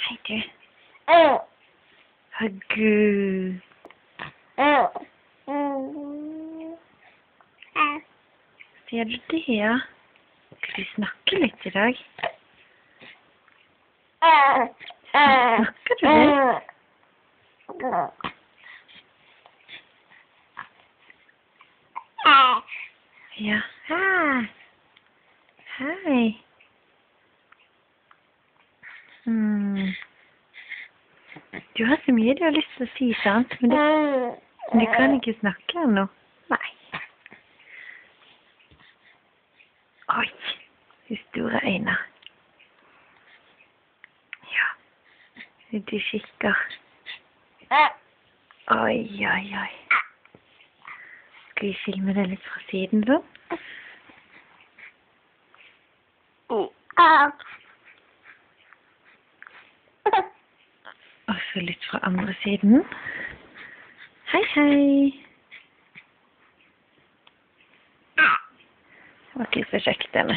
Hei, du. Herregud. Ser du det, ja? Skal vi snakke litt i dag? Snakker du det? Ja, hei. Hei. Du har så mye du har lyst til å si, sant? Men du kan ikke snakke ennå. Nei. Oi, de store øyne. Ja, du kikker. Oi, oi, oi. Skal vi filme det litt fra siden, da? Og så litt fra andre siden. Hei, hei. Det var ikke så kjekt denne.